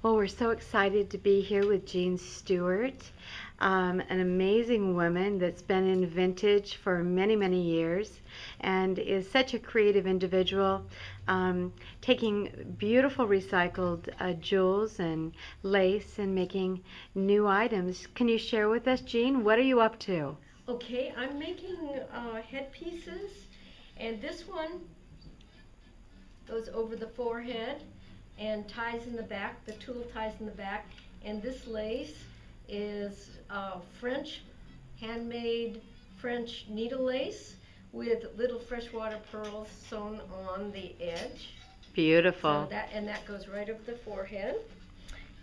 Well, we're so excited to be here with Jean Stewart, an amazing woman that's been in vintage for many, many years and is such a creative individual, taking beautiful recycled jewels and lace and making new items. Can you share with us, Jean, what are you up to? Okay, I'm making headpieces, and this one goes over the forehead and ties in the back. The tulle ties in the back, and this lace is French, handmade French needle lace with little freshwater pearls sewn on the edge. Beautiful. So that goes right over the forehead.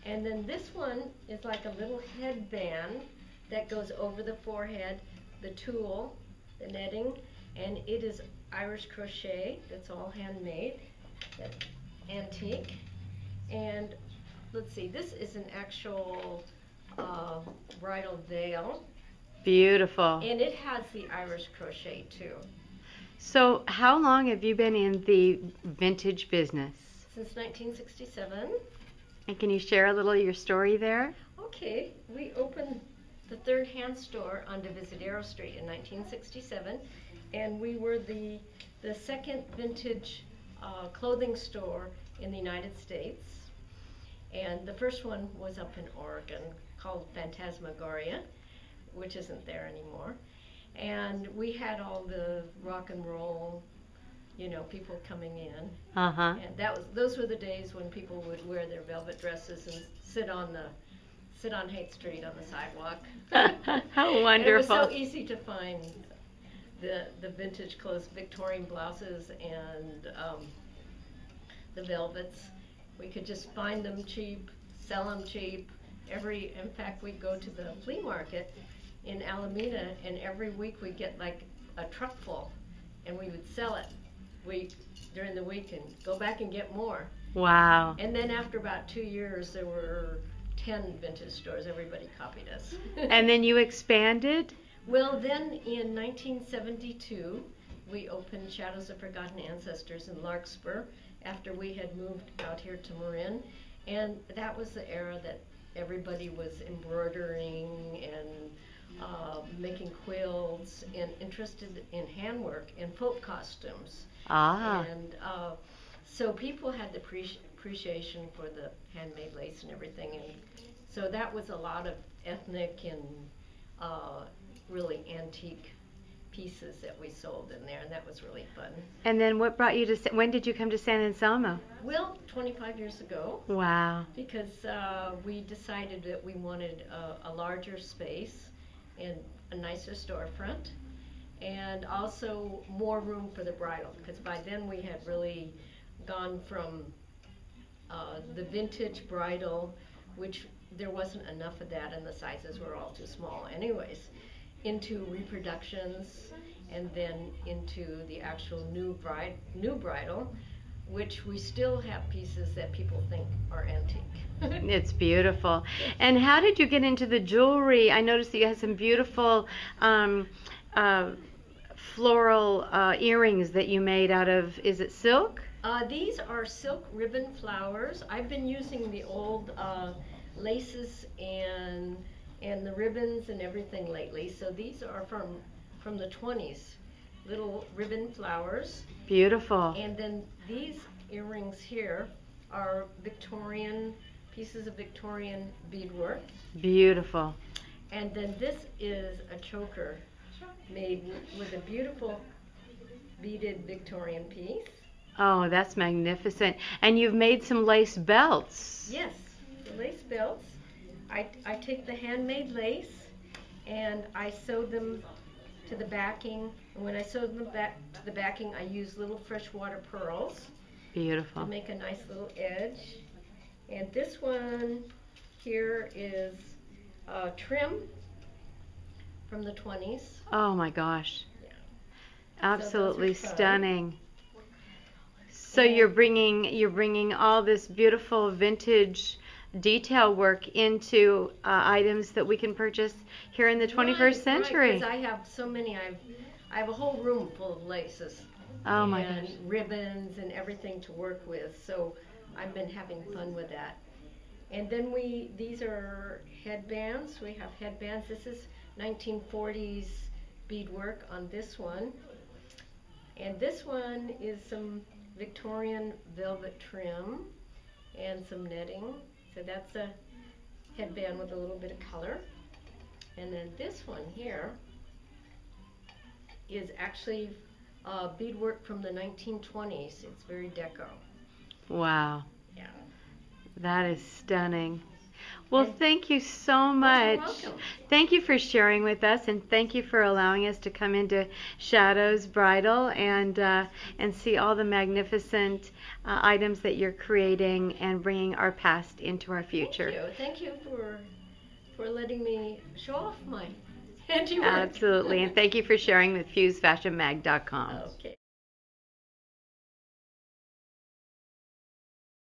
And then this one is like a little headband that goes over the forehead, the tulle, the netting, and it is Irish crochet. That's all handmade, that's antique. And let's see, this is an actual bridal veil, Beautiful. and it has the Irish crochet too. So, how long have you been in the vintage business? Since 1967. And can you share a little of your story there? Okay, we opened the third hand store on Divisadero Street in 1967, and we were the second vintage clothing store in the United States. And the first one was up in Oregon called Phantasmagoria, which isn't there anymore. And we had all the rock and roll, people coming in. Uh-huh. And those were the days when people would wear their velvet dresses and sit on Haight Street on the sidewalk. How wonderful. And it was so easy to find the vintage clothes, Victorian blouses and the velvets. We could just find them cheap, sell them cheap. In fact, we'd go to the flea market in Alameda, and every week we'd get like a truck full, and we would sell it during the week and go back and get more. Wow. And then after about 2 years, there were 10 vintage stores. Everybody copied us. And then you expanded? Well, then in 1972, we opened Shadows of Forgotten Ancestors in Larkspur after we had moved out here to Marin. And that was the era that everybody was embroidering and making quilts and interested in handwork and folk costumes. Ah. And so people had the appreciation for the handmade lace and everything. And so that was a lot of ethnic and really antique pieces that we sold in there, and that was really fun. And then what brought you to, when did you come to San Anselmo? Well, 25 years ago. Wow. Because we decided that we wanted a larger space and a nicer storefront, and also more room for the bridal, because by then we had really gone from the vintage bridal, which there wasn't enough of that and the sizes were all too small anyways, into reproductions, and then into the actual new bridal, which we still have pieces that people think are antique. It's beautiful. And how did you get into the jewelry? I noticed that you had some beautiful floral earrings that you made out of, is it silk? These are silk ribbon flowers. I've been using the old laces and the ribbons and everything lately. So these are from the 20s, little ribbon flowers. Beautiful. And then these earrings here are pieces of Victorian beadwork. Beautiful. And then this is a choker made with a beautiful beaded Victorian piece. Oh, that's magnificent. And you've made some lace belts. Yes, the lace belts. I take the handmade lace and I sew them to the backing. And when I sew them back to the backing, I use little freshwater pearls Beautiful. to make a nice little edge. And this one here is trim from the 20s. Oh my gosh. Yeah. Absolutely So those are fun. stunning. So you're bringing all this beautiful vintage detail work into items that we can purchase here in the 21st century. Because I have so many. I have a whole room full of laces. Oh my and ribbons and everything to work with. So I've been having fun with that. And then these are headbands. We have headbands. This is 1940s beadwork on this one. And this one is some Victorian velvet trim and some netting. So that's a headband with a little bit of color. And then this one here is actually beadwork from the 1920s. It's very deco. Wow. Yeah. That is stunning. Well, And- thank you so much. welcome. Thank you for sharing with us, and thank you for allowing us to come into Shadows Bridal and see all the magnificent items that you're creating and bringing our past into our future. Thank you for letting me show off my handiwork. Absolutely, and thank you for sharing with FuseFashionMag.com. Okay.